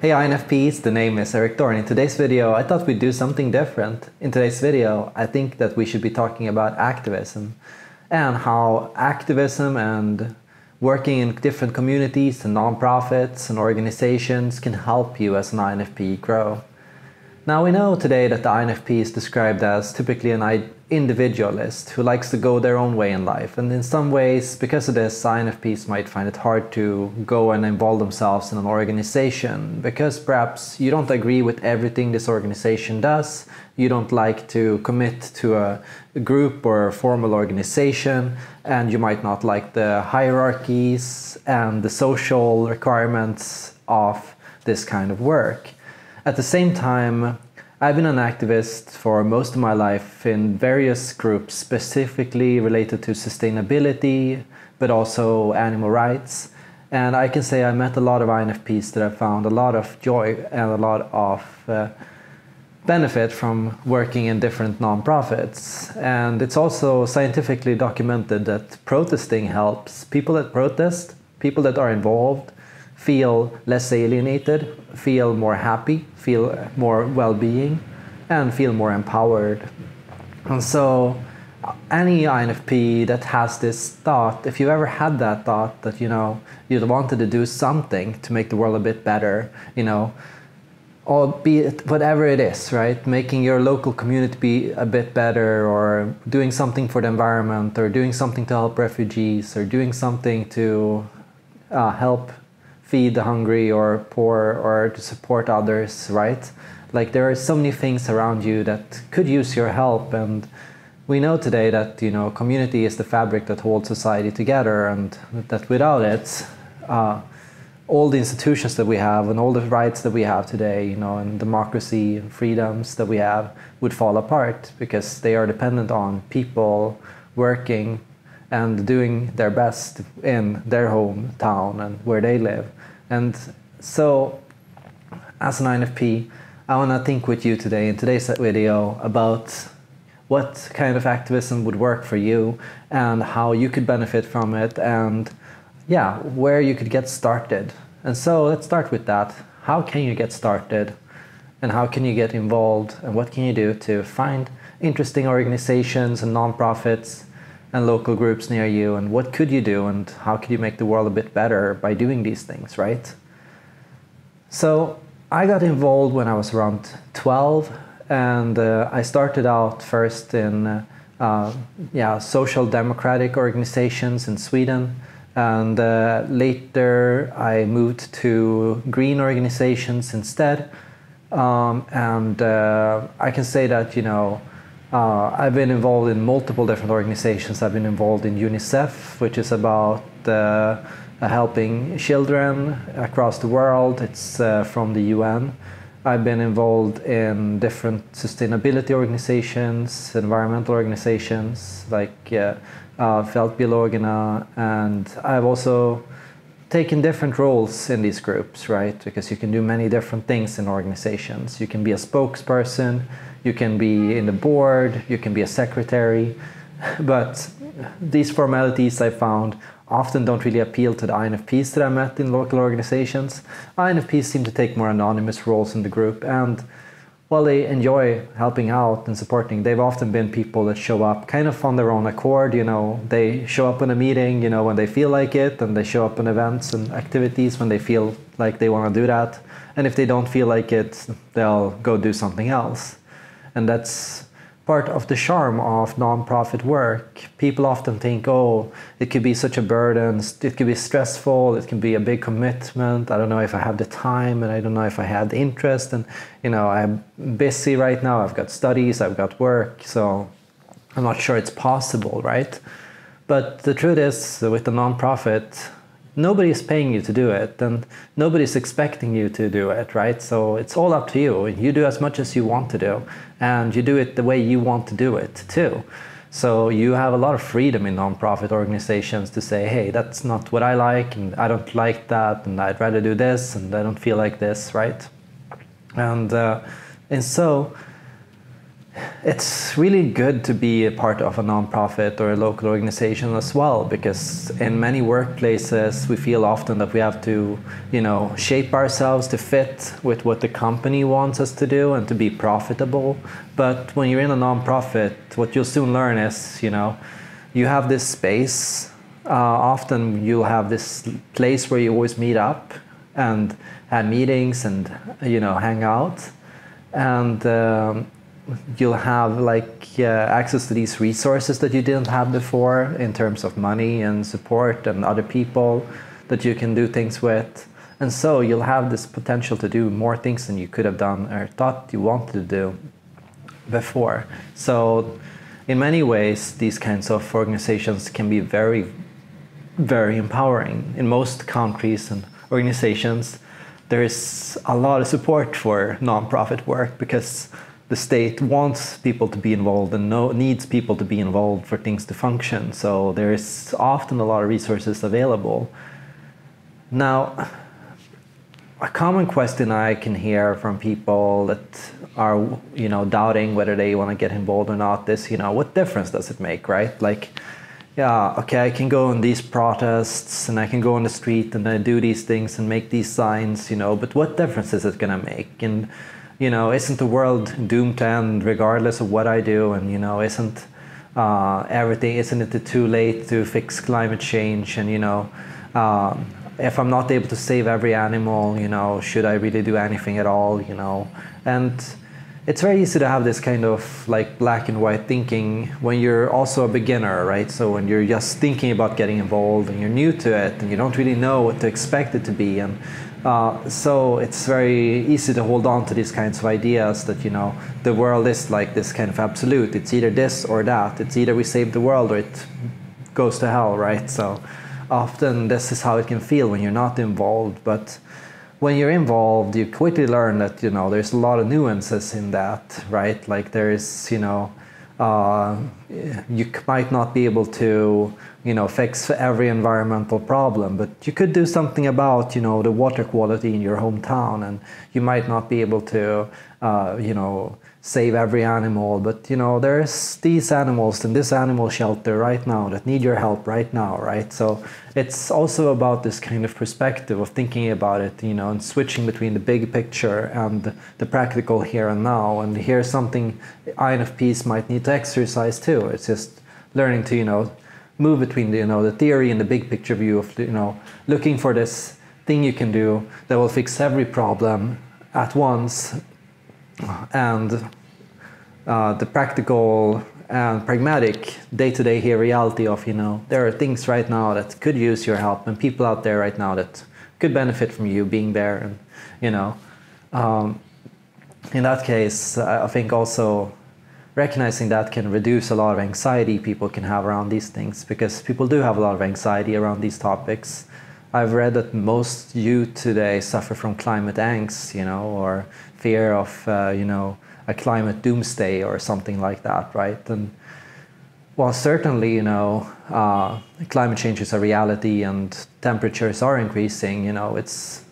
Hey INFPs, the name is Erik Thorn. In today's video, I thought we'd do something different. In today's video, I think that we should be talking about activism and how activism and working in different communities and nonprofits and organizations can help you as an INFP grow. Now we know today that the INFP is described as typically an individualist who likes to go their own way in life, and in some ways, because of this, INFPs might find it hard to go and involve themselves in an organization because perhaps you don't agree with everything this organization does, you don't like to commit to a group or a formal organization, and you might not like the hierarchies and the social requirements of this kind of work. At the same time, I've been an activist for most of my life in various groups, specifically related to sustainability, but also animal rights. And I can say I met a lot of INFPs that I found a lot of joy and a lot of benefit from working in different nonprofits. And it's also scientifically documented that protesting helps. People that protest, people that are involved, feel less alienated, feel more happy, feel more well-being, and feel more empowered. And so any INFP that has this thought, if you ever had that thought that you wanted to do something to make the world a bit better, albeit whatever it is, right? Making your local community be a bit better, or doing something for the environment, or doing something to help refugees, or doing something to help feed the hungry or poor, or to support others, right? Like there are so many things around you that could use your help, and we know today that community is the fabric that holds society together, and that without it, all the institutions that we have and all the rights that we have today, and democracy and freedoms that we have would fall apart, because they are dependent on people working and doing their best in their hometown and where they live. And so, as an INFP, I want to think with you today in today's video about what kind of activism would work for you and how you could benefit from it, and where you could get started. And so let's start with that. How can you get started, and how can you get involved, and what can you do to find interesting organizations and nonprofits and local groups near you, and what could you do, and how could you make the world a bit better by doing these things, right? So I got involved when I was around 12, and I started out first in social democratic organizations in Sweden, and later I moved to green organizations instead. I can say that I've been involved in multiple different organizations. I've been involved in UNICEF, which is about helping children across the world. It's from the UN. I've been involved in different sustainability organizations, environmental organizations like Fältbiologerna, and I've also taken different roles in these groups, right? Because you can do many different things in organizations. You can be a spokesperson, you can be in the board, you can be a secretary, but these formalities I found often don't really appeal to the INFPs that I met in local organizations. INFPs seem to take more anonymous roles in the group, and while they enjoy helping out and supporting, they've often been people that show up kind of on their own accord. They show up in a meeting, when they feel like it, and they show up in events and activities when they feel like they want to do that. And if they don't feel like it, they'll go do something else. And that's part of the charm of nonprofit work. People often think, oh, it could be such a burden, it could be stressful, it can be a big commitment, I don't know if I have the time, and I don't know if I have the interest, and I'm busy right now, I've got studies, I've got work, so I'm not sure it's possible, right? But the truth is, with the nonprofit, nobody is paying you to do it, and nobody's expecting you to do it, right? So it's all up to you. You do as much as you want to do, and you do it the way you want to do it too. So you have a lot of freedom in nonprofit organizations to say, hey, that's not what I like, and I don't like that, and I'd rather do this, and I don't feel like this, right? And so it's really good to be a part of a nonprofit or a local organization as well, because in many workplaces we feel often that we have to, shape ourselves to fit with what the company wants us to do and to be profitable. But when you're in a nonprofit, what you'll soon learn is, you have this space. Often you'll have this place where you always meet up and have meetings and, hang out. And you'll have access to these resources that you didn't have before in terms of money and support and other people that you can do things with. And so you'll have this potential to do more things than you could have done or thought you wanted to do before. So in many ways, these kinds of organizations can be very, very empowering. In most countries and organizations, there is a lot of support for nonprofit work because the state wants people to be involved and needs people to be involved for things to function. So there is often a lot of resources available. Now, a common question I can hear from people that are, doubting whether they want to get involved or not is, what difference does it make, right? Yeah, okay, I can go on these protests and I can go on the street and I do these things and make these signs, but what difference is it going to make? And isn't the world doomed to end regardless of what I do? And, isn't it too late to fix climate change? And, if I'm not able to save every animal, should I really do anything at all? And it's very easy to have this kind of black and white thinking when you're also a beginner, right? So when you're just thinking about getting involved and you're new to it and you don't really know what to expect it to be. And so it's very easy to hold on to these kinds of ideas that, the world is like this kind of absolute. It's either this or that. It's either we save the world or it goes to hell, right? So often this is how it can feel when you're not involved. But when you're involved, you quickly learn that, there's a lot of nuances in that, right? There's, you might not be able to, fix every environmental problem, but you could do something about, the water quality in your hometown, and you might not be able to, save every animal, but, there's these animals in this animal shelter right now that need your help right now, right? So it's also about this kind of perspective of thinking about it, and switching between the big picture and the practical here and now. And here's something INFPs might need to exercise too. It's just learning to, move between the theory and the big picture view of, looking for this thing you can do that will fix every problem at once, and the practical and pragmatic day-to-day here reality of, there are things right now that could use your help and people out there right now that could benefit from you being there. And, in that case, I think also recognizing that can reduce a lot of anxiety people can have around these things, because people do have a lot of anxiety around these topics. I've read that most youth today suffer from climate angst, or fear of, a climate doomsday or something like that, right? And while certainly, climate change is a reality and temperatures are increasing, it's,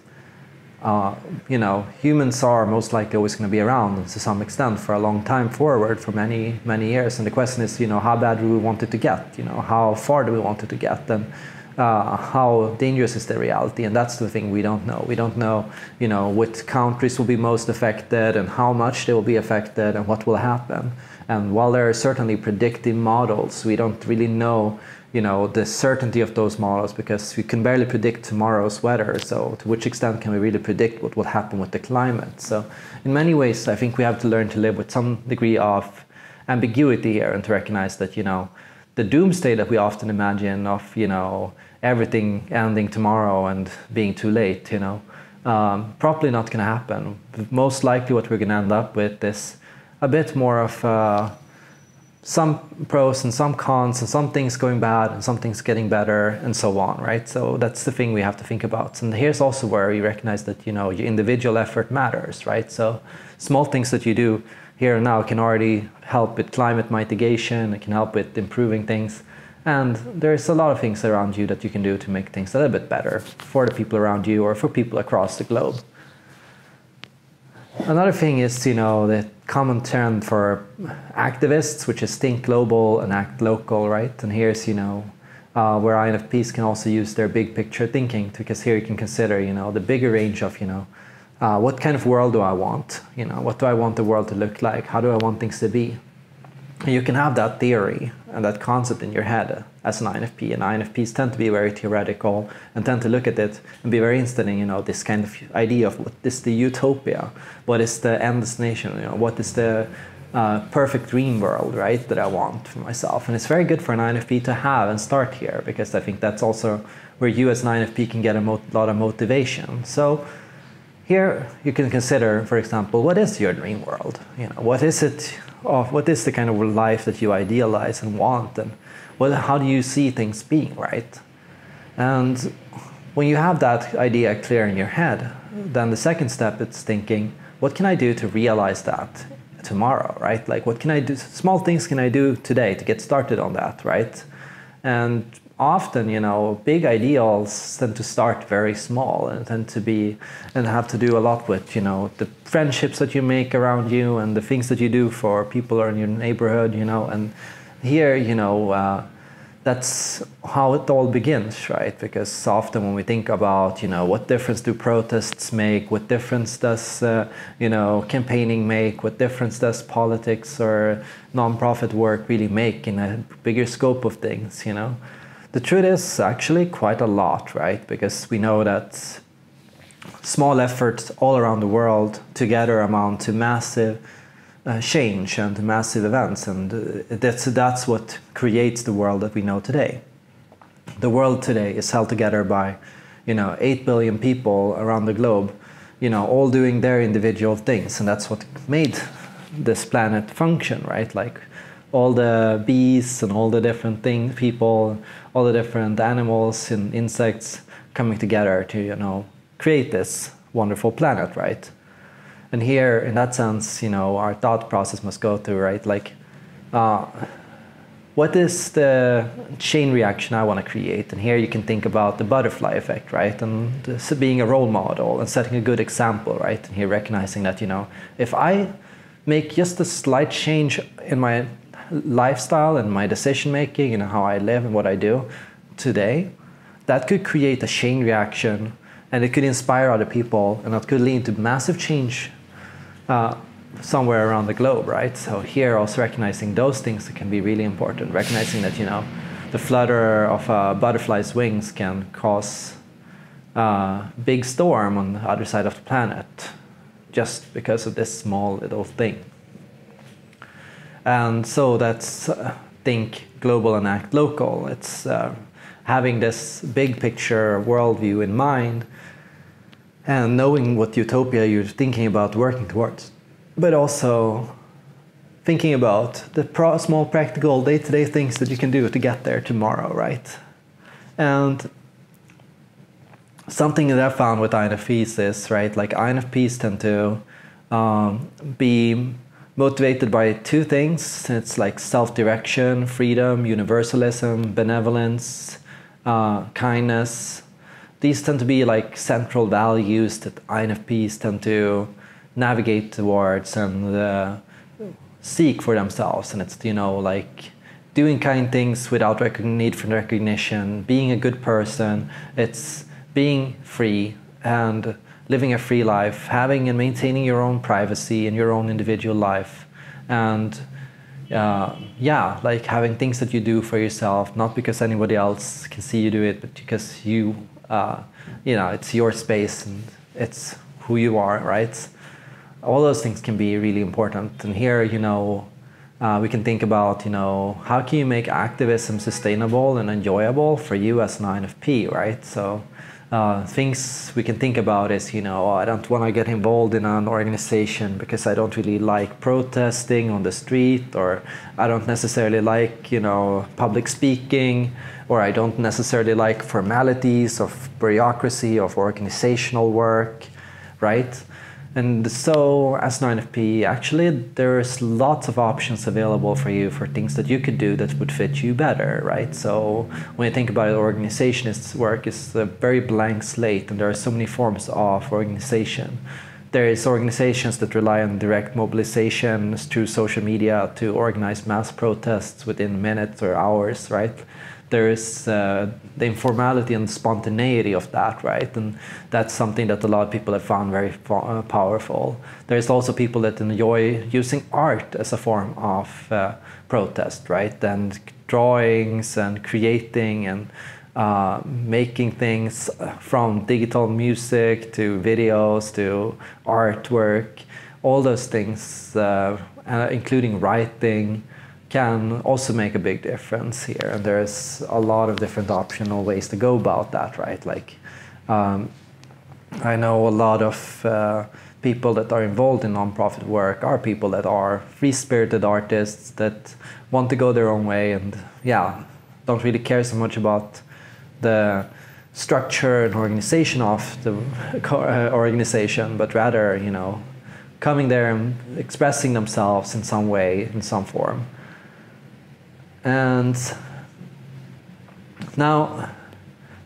humans are most likely always going to be around to some extent for a long time forward, for many, many years. And the question is, how bad do we want it to get? How far do we want it to get? And how dangerous is the reality? And that's the thing we don't know. We don't know, what countries will be most affected and how much they will be affected and what will happen. And while there are certainly predictive models, we don't really know, the certainty of those models, because we can barely predict tomorrow's weather. So to which extent can we really predict what will happen with the climate? So in many ways, I think we have to learn to live with some degree of ambiguity here, and to recognize that, the doomsday that we often imagine of, everything ending tomorrow and being too late, probably not going to happen. Most likely what we're going to end up with is a bit more of some pros and some cons, and some things going bad and some things getting better, and so on, right? So that's the thing we have to think about. And here's also where you recognize that, your individual effort matters, right? So small things that you do here and now can already help with climate mitigation, it can help with improving things. And there's a lot of things around you that you can do to make things a little bit better for the people around you or for people across the globe. Another thing is, that common trend for activists, which is think global and act local, right? And here's, where INFPs can also use their big picture thinking, because here you can consider, the bigger range of, what kind of world do I want? What do I want the world to look like? How do I want things to be? And you can have that theory and that concept in your head as an INFP, and INFPs tend to be very theoretical and tend to look at it and be very interested in, this kind of idea of what is the utopia, what is the end destination, what is the perfect dream world, right, that I want for myself. And it's very good for an INFP to have and start here, because I think that's also where you as an INFP can get a lot of motivation. So here you can consider, for example, what is your dream world? What is it? What is the kind of life that you idealize and want, and how do you see things being, right? And when you have that idea clear in your head, then the second step is thinking, what can I do to realize that tomorrow, right? Like, what can I do? Small things can I do today to get started on that, right? And often, big ideals tend to start very small and tend to be and have to do a lot with, the friendships that you make around you and the things that you do for people in your neighborhood, and here, that's how it all begins, right? Because often when we think about, what difference do protests make, what difference does, campaigning make, what difference does politics or non-profit work really make in a bigger scope of things, The truth is actually quite a lot, right? Because we know that small efforts all around the world together amount to massive change and massive events, and that's what creates the world that we know today. The world today is held together by 8 billion people around the globe, all doing their individual things, and that's what made this planet function, right? Like all the bees and all the different people, all the different animals and insects coming together to create this wonderful planet, right? And here, in that sense, our thought process must go through, right? Like, what is the chain reaction I want to create? And here you can think about the butterfly effect, right? And this being a role model and setting a good example, right? And here recognizing that, if I make just a slight change in my lifestyle and my decision making, how I live and what I do today, that could create a chain reaction, and it could inspire other people, and that could lead to massive change somewhere around the globe, right? So here also recognizing those things that can be really important, recognizing that the flutter of a butterfly's wings can cause a big storm on the other side of the planet just because of this small little thing. And so that's think global and act local. It's having this big picture worldview in mind and knowing what utopia you're thinking about working towards, but also thinking about the small practical day-to-day things that you can do to get there tomorrow, right? And something that I found with INFPs is, right, like INFPs tend to be motivated by two things. It's like self-direction, freedom, universalism, benevolence, kindness. These tend to be like central values that INFPs tend to navigate towards and seek for themselves. And it's, like doing kind things without need for recognition, being a good person. It's being free and living a free life, having and maintaining your own privacy and your own individual life. And yeah, like having things that you do for yourself, not because anybody else can see you do it, but because you, it's your space and it's who you are, right? All those things can be really important. And here, we can think about, how can you make activism sustainable and enjoyable for you as an INFP, right? So things we can think about is, I don't want to get involved in an organization because I don't really like protesting on the street, or I don't necessarily like, public speaking, or I don't necessarily like formalities of bureaucracy, of organizational work, right? And so as an INFP, actually, there's lots of options available for you for things that you could do that would fit you better, right? So when you think about it, organizationist work is a very blank slate, and there are so many forms of organization There's organizations that rely on direct mobilizations through social media to organize mass protests within minutes or hours, right? There is the informality and spontaneity of that, right? And that's something that a lot of people have found very powerful. There's also people that enjoy using art as a form of protest, right? And drawings and creating and making things from digital music to videos to artwork, all those things, including writing, can also make a big difference here. And there's a lot of different optional ways to go about that, right? Like, I know a lot of people that are involved in nonprofit work are people that are free-spirited artists that want to go their own way and, yeah, don't really care so much about the structure and organization of the organization, but rather, you know, coming there and expressing themselves in some way, in some form. And now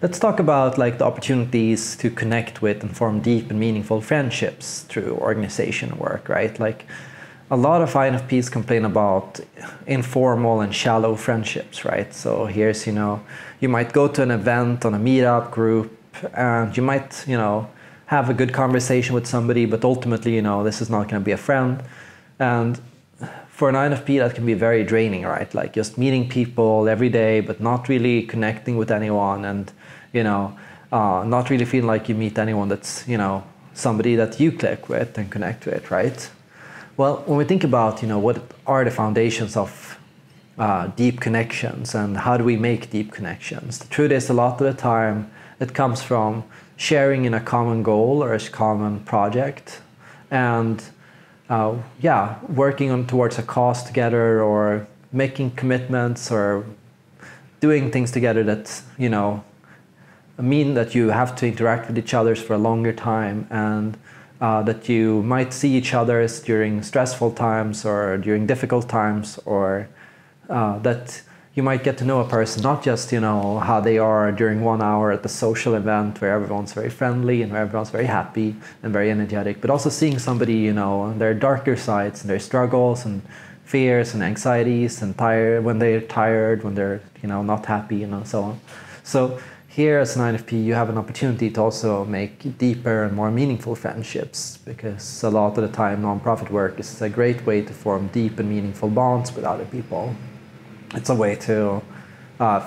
let's talk about like the opportunities to connect with and form deep and meaningful friendships through organization work, right? Like a lot of INFPs complain about informal and shallow friendships, right? So here's, you know, you might go to an event on a meetup group and you might, you know, have a good conversation with somebody, but ultimately, you know, this is not going to be a friend. And for an INFP, that can be very draining, right? Like just meeting people every day, but not really connecting with anyone, and, you know, not really feeling like you meet anyone that's, you know, somebody that you click with and connect with, right? Well, when we think about, you know, what are the foundations of deep connections and how do we make deep connections, the truth is a lot of the time it comes from sharing in a common goal or a common project, and yeah, working on towards a cause together, or making commitments, or doing things together that, you know, mean that you have to interact with each other for a longer time, and that you might see each other during stressful times or during difficult times, or that you might get to know a person, not just, you know, how they are during 1 hour at the social event where everyone's very friendly and where everyone's very happy and very energetic, but also seeing somebody, you know, their darker sides and their struggles and fears and anxieties and when they're tired, when they're, you know, not happy, you know, so on. So here as an INFP, you have an opportunity to also make deeper and more meaningful friendships, because a lot of the time nonprofit work is a great way to form deep and meaningful bonds with other people. It's a way to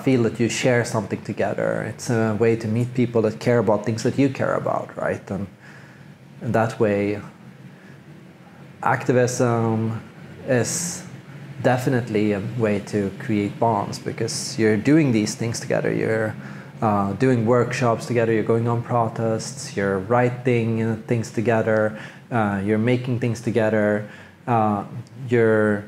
feel that you share something together. It's a way to meet people that care about things that you care about, right? And that way, activism is definitely a way to create bonds, because you're doing these things together. You're doing workshops together, you're going on protests, you're writing things together, you're making things together, you're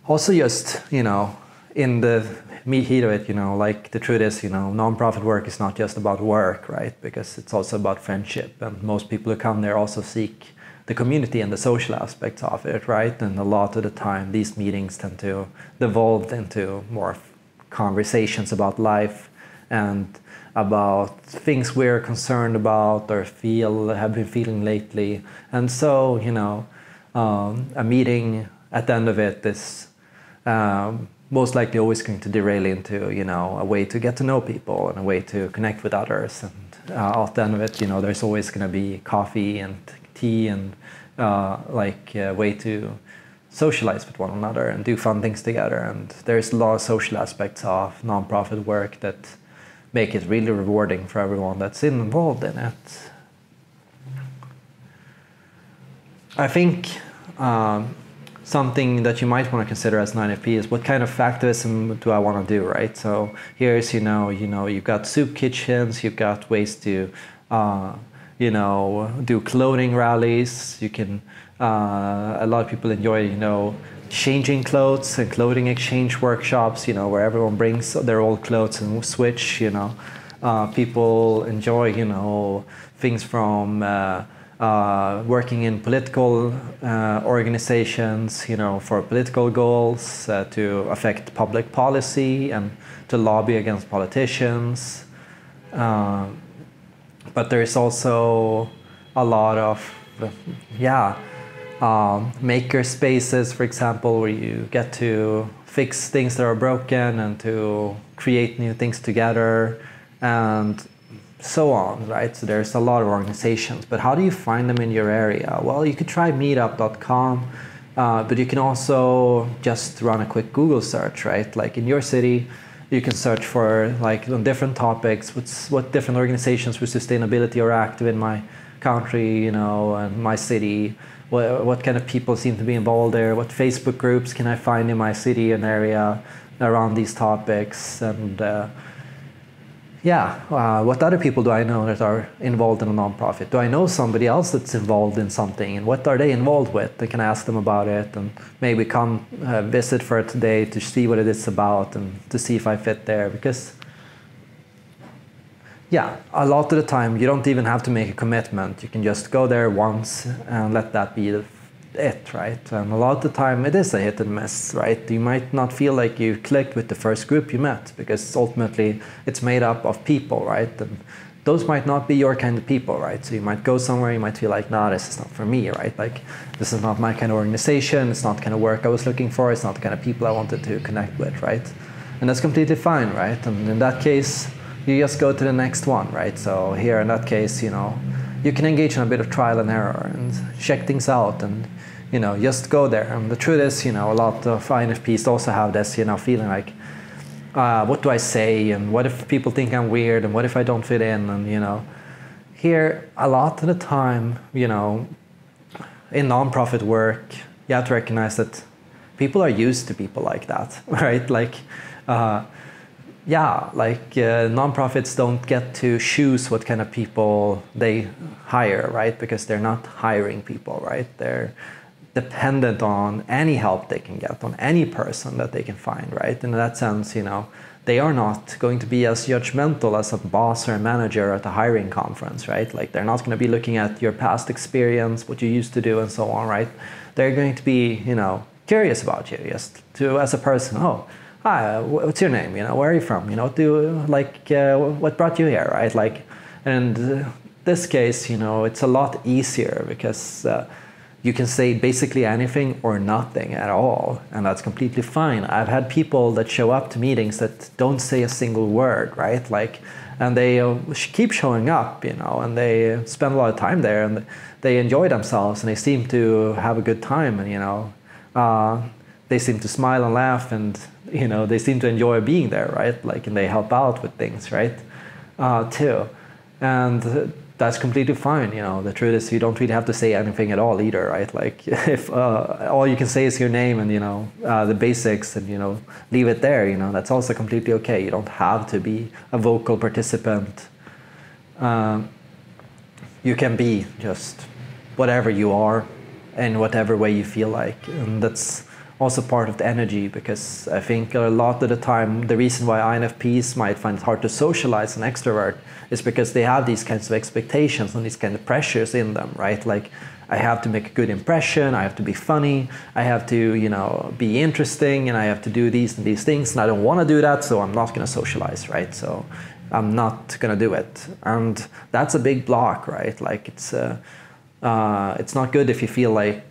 also just, you know, in the heat of it, you know, like the truth is, you know, nonprofit work is not just about work, right? Because it's also about friendship, and most people who come there also seek the community and the social aspects of it, right? And a lot of the time these meetings tend to devolve into more conversations about life and about things we're concerned about or have been feeling lately. And so, you know, a meeting at the end of it is most likely always going to derail into, you know, a way to get to know people and a way to connect with others. And at the end of it, you know, there's always going to be coffee and tea and like a way to socialize with one another and do fun things together. And there's a lot of social aspects of nonprofit work that make it really rewarding for everyone that's involved in it. I think something that you might want to consider as an INFP is what kind of activism do I want to do, right? So here's, you know, you've got soup kitchens, you've got ways to, you know, do clothing rallies. You can, a lot of people enjoy, you know, changing clothes and clothing exchange workshops, you know, where everyone brings their old clothes and switch, you know. People enjoy, you know, things from working in political organizations, you know, for political goals, to affect public policy and to lobby against politicians. But there's also a lot of yeah, maker spaces, for example, where you get to fix things that are broken and to create new things together, and so on, right? So there's a lot of organizations, but how do you find them in your area? Well, you could try meetup.com, but you can also just run a quick Google search, right? Like in your city, you can search for like on different topics, what different organizations with sustainability are active in my country, you know, and my city. What kind of people seem to be involved there? What Facebook groups can I find in my city and area around these topics? And what other people do I know that are involved in a nonprofit? Do I know somebody else that's involved in something? And what are they involved with? I can ask them about it and maybe come visit for a day to see what it is about and to see if I fit there. Because, yeah, a lot of the time you don't even have to make a commitment. You can just go there once and let that be it, right? And a lot of the time it is a hit and miss, right? You might not feel like you clicked with the first group you met because ultimately it's made up of people, right? And those might not be your kind of people, right? So you might go somewhere, you might feel like, nah, this is not for me, right? Like, this is not my kind of organization, it's not the kind of work I was looking for, it's not the kind of people I wanted to connect with, right? And that's completely fine, right? And in that case, you just go to the next one, right? So here in that case, you know, you can engage in a bit of trial and error and check things out and, you know, just go there. And the truth is, you know, a lot of INFPs also have this, you know, feeling like, what do I say? And what if people think I'm weird? And what if I don't fit in? And, you know, here, a lot of the time, you know, in nonprofit work, you have to recognize that people are used to people like that, right? Like, nonprofits don't get to choose what kind of people they hire, right? Because they're not hiring people, right? They're dependent on any help they can get, on any person that they can find, right? And in that sense, you know, they are not going to be as judgmental as a boss or a manager at a hiring conference, right? Like, they're not going to be looking at your past experience, what you used to do, and so on, right? They're going to be, you know, curious about you, just to, as a person, oh, hi, what's your name? You know, where are you from? You know, what brought you here, right? Like, and this case, you know, it's a lot easier because you can say basically anything or nothing at all, and that's completely fine. I've had people that show up to meetings that don't say a single word, right? Like, and they keep showing up, you know, and they spend a lot of time there, and they enjoy themselves, and they seem to have a good time, and, you know, they seem to smile and laugh, and, you know, they seem to enjoy being there, right? Like, and they help out with things, right? Too. And that's completely fine, you know. The truth is, you don't really have to say anything at all either, right? Like, if all you can say is your name and, you know, the basics, and, you know, leave it there, you know, that's also completely okay. You don't have to be a vocal participant. You can be just whatever you are in whatever way you feel like, and that's also part of the energy, because I think a lot of the time the reason why INFPs might find it hard to socialize an extrovert is because they have these kinds of expectations and these kind of pressures in them, right? Like, I have to make a good impression, I have to be funny, I have to, you know, be interesting, and I have to do these and these things, and I don't want to do that, so I'm not going to socialize, right? So I'm not going to do it. And that's a big block, right? Like, it's not good if you feel like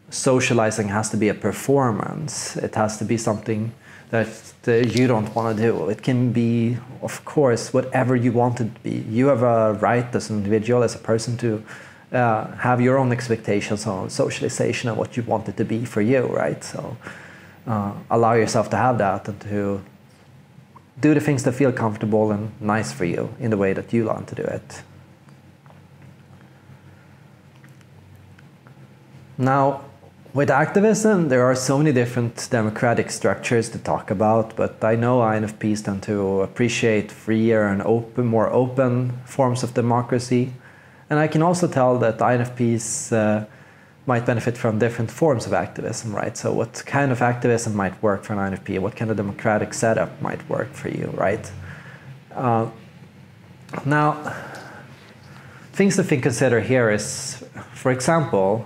socializing has to be a performance. It has to be something that you don't want to do. It can be, of course, whatever you want it to be. You have a right as an individual, as a person, to have your own expectations on socialization and what you want it to be for you, right? So allow yourself to have that and to do the things that feel comfortable and nice for you in the way that you want to do it. Now, with activism, there are so many different democratic structures to talk about, but I know INFPs tend to appreciate freer and more open forms of democracy. And I can also tell that INFPs might benefit from different forms of activism, right? So what kind of activism might work for an INFP? What kind of democratic setup might work for you, right? Now, things to consider here is, for example,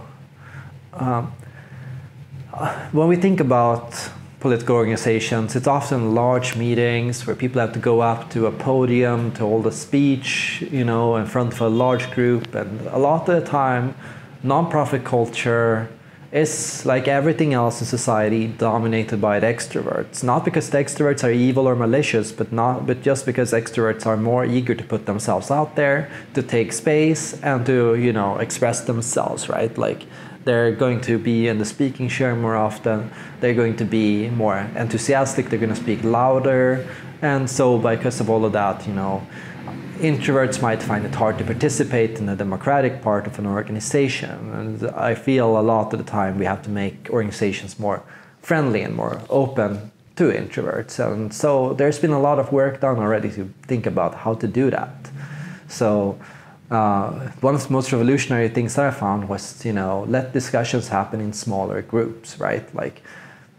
when we think about political organizations, it's often large meetings where people have to go up to a podium to hold a speech, you know, in front of a large group. And a lot of the time, nonprofit culture is, like everything else in society, dominated by the extroverts. Not because the extroverts are evil or malicious, but just because extroverts are more eager to put themselves out there, to take space, and to, you know, express themselves, right? Like, they're going to be in the speaking chair more often. They're going to be more enthusiastic. They're going to speak louder. And so because of all of that, you know, introverts might find it hard to participate in the democratic part of an organization. And I feel a lot of the time we have to make organizations more friendly and more open to introverts. And so there's been a lot of work done already to think about how to do that. So one of the most revolutionary things that I found was, you know, let discussions happen in smaller groups, right? Like,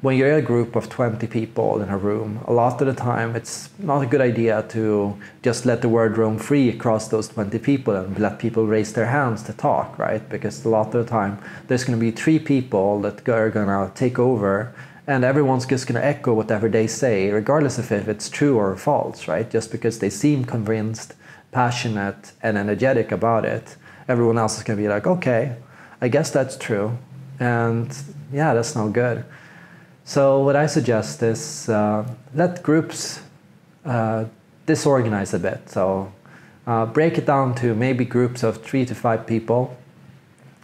when you're a group of 20 people in a room, a lot of the time it's not a good idea to just let the word roam free across those 20 people and let people raise their hands to talk, right? Because a lot of the time there's going to be 3 people that are going to take over, and everyone's just going to echo whatever they say, regardless of if it's true or false, right? Just because they seem convinced, passionate, and energetic about it, everyone else is going to be like, okay, I guess that's true. And yeah, that's no good. So what I suggest is let groups disorganize a bit. So break it down to maybe groups of 3 to 5 people.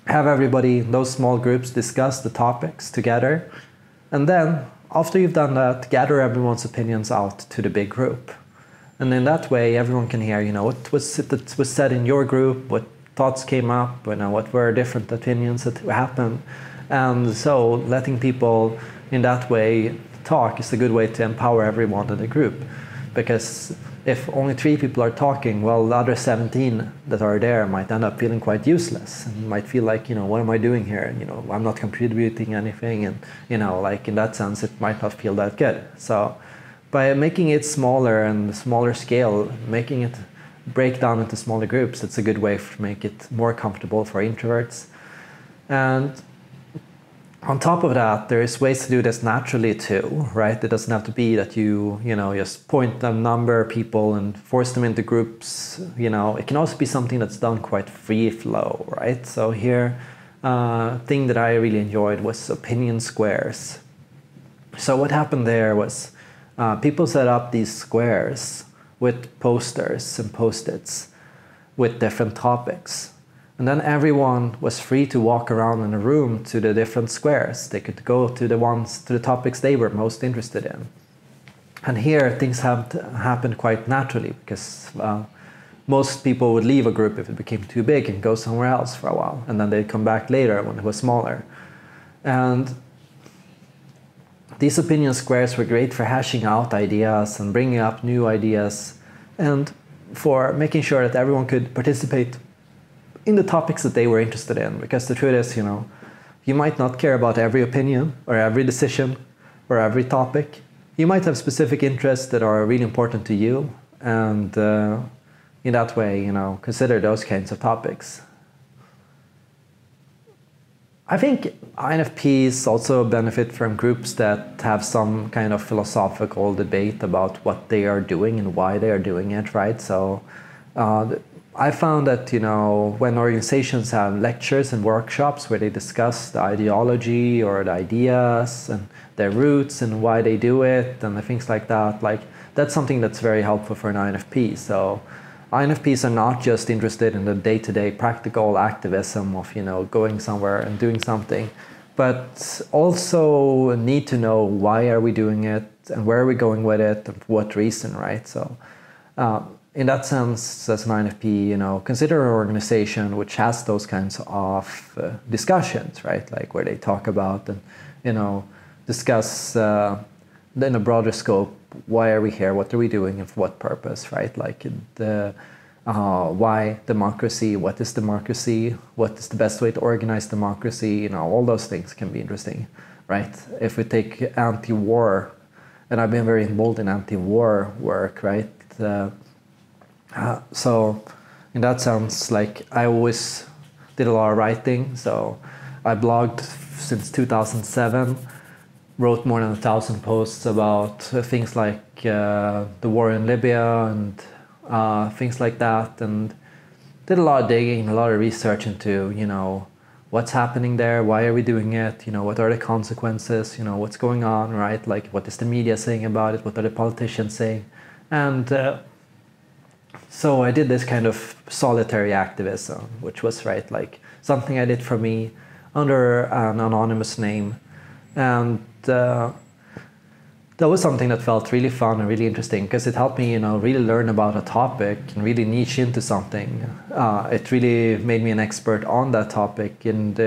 Have everybody in those small groups discuss the topics together. And then, after you've done that, gather everyone's opinions out to the big group. And in that way, everyone can hear, you know, what was said in your group, what thoughts came up, you know, what were different opinions that happened. And so letting people in that way talk is a good way to empower everyone in the group. Because if only 3 people are talking, well, the other 17 that are there might end up feeling quite useless and might feel like, you know, what am I doing here? You know, I'm not contributing anything. And, you know, like in that sense, it might not feel that good. So by making it smaller and smaller scale, making it break down into smaller groups, it's a good way to make it more comfortable for introverts. And on top of that, there's ways to do this naturally too, right? It doesn't have to be that you know, just point a number of people and force them into groups. You know, it can also be something that's done quite free flow, right? So here, thing that I really enjoyed was opinion squares. So what happened there was people set up these squares with posters and post-its with different topics. And then everyone was free to walk around in a room to the different squares. They could go to the topics they were most interested in. And here things have happened quite naturally, because most people would leave a group if it became too big and go somewhere else for a while. And then they'd come back later when it was smaller. And these opinion squares were great for hashing out ideas and bringing up new ideas, and for making sure that everyone could participate in the topics that they were interested in. Because the truth is, you know, you might not care about every opinion or every decision or every topic. You might have specific interests that are really important to you, and in that way, you know, consider those kinds of topics. I think INFPs also benefit from groups that have some kind of philosophical debate about what they are doing and why they are doing it, right? So I found that, you know, when organizations have lectures and workshops where they discuss the ideology or the ideas and their roots and why they do it and the things like that, like, that's something that's very helpful for an INFP. So INFPs are not just interested in the day-to-day practical activism of, you know, going somewhere and doing something, but also need to know why are we doing it and where are we going with it and for what reason, right? So in that sense, as an INFP, you know, consider an organization which has those kinds of discussions, right? Like where they talk about and, you know, discuss in a broader scope, why are we here, what are we doing, and for what purpose, right? Like the why democracy, what is democracy, what is the best way to organize democracy, you know, all those things can be interesting, right? If we take anti-war, and I've been very involved in anti-war work, right? So in that sense, like, I always did a lot of writing, so I blogged since 2007. wrote more than 1,000 posts about things like the war in Libya and things like that, and did a lot of digging, a lot of research into, you know, what's happening there, why are we doing it, you know, what are the consequences, you know, what's going on, right? Like, what is the media saying about it, what are the politicians saying? And so I did this kind of solitary activism, which was, right, like something I did for me under an anonymous name. And that was something that felt really fun and really interesting, because it helped me, you know, really learn about a topic and really niche into something. It really made me an expert on that topic, and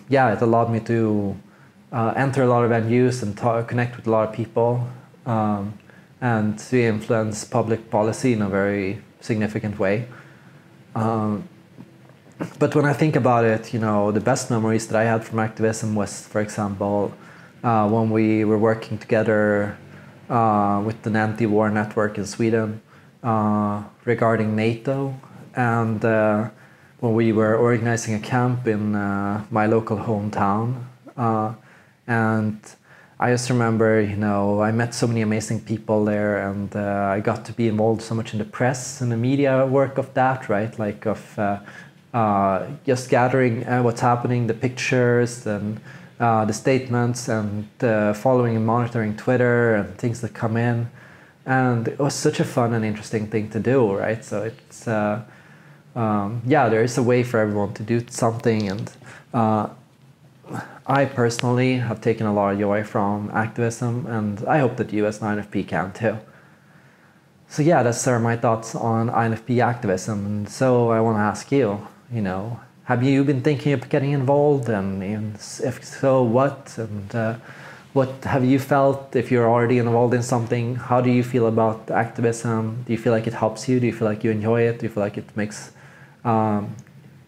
yeah, it allowed me to enter a lot of venues and connect with a lot of people, and to influence public policy in a very significant way. But when I think about it, you know, the best memories that I had from activism was, for example, when we were working together with an anti-war network in Sweden regarding NATO, and when we were organizing a camp in my local hometown. And I just remember, you know, I met so many amazing people there, and I got to be involved so much in the press and the media work of that, right? Like of just gathering what's happening, the pictures and the statements, and following and monitoring Twitter and things that come in. And it was such a fun and interesting thing to do, right? So it's, yeah, there is a way for everyone to do something. And I personally have taken a lot of joy from activism, and I hope that you as an INFP can too. So yeah, that's my thoughts on INFP activism. And so I want to ask you, you know, have you been thinking of getting involved, and if so, what? And what have you felt if you're already involved in something? How do you feel about activism? Do you feel like it helps you? Do you feel like you enjoy it? Do you feel like it makes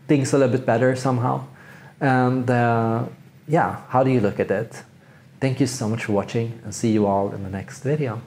things a little bit better somehow? And yeah, how do you look at it? Thank you so much for watching, and see you all in the next video.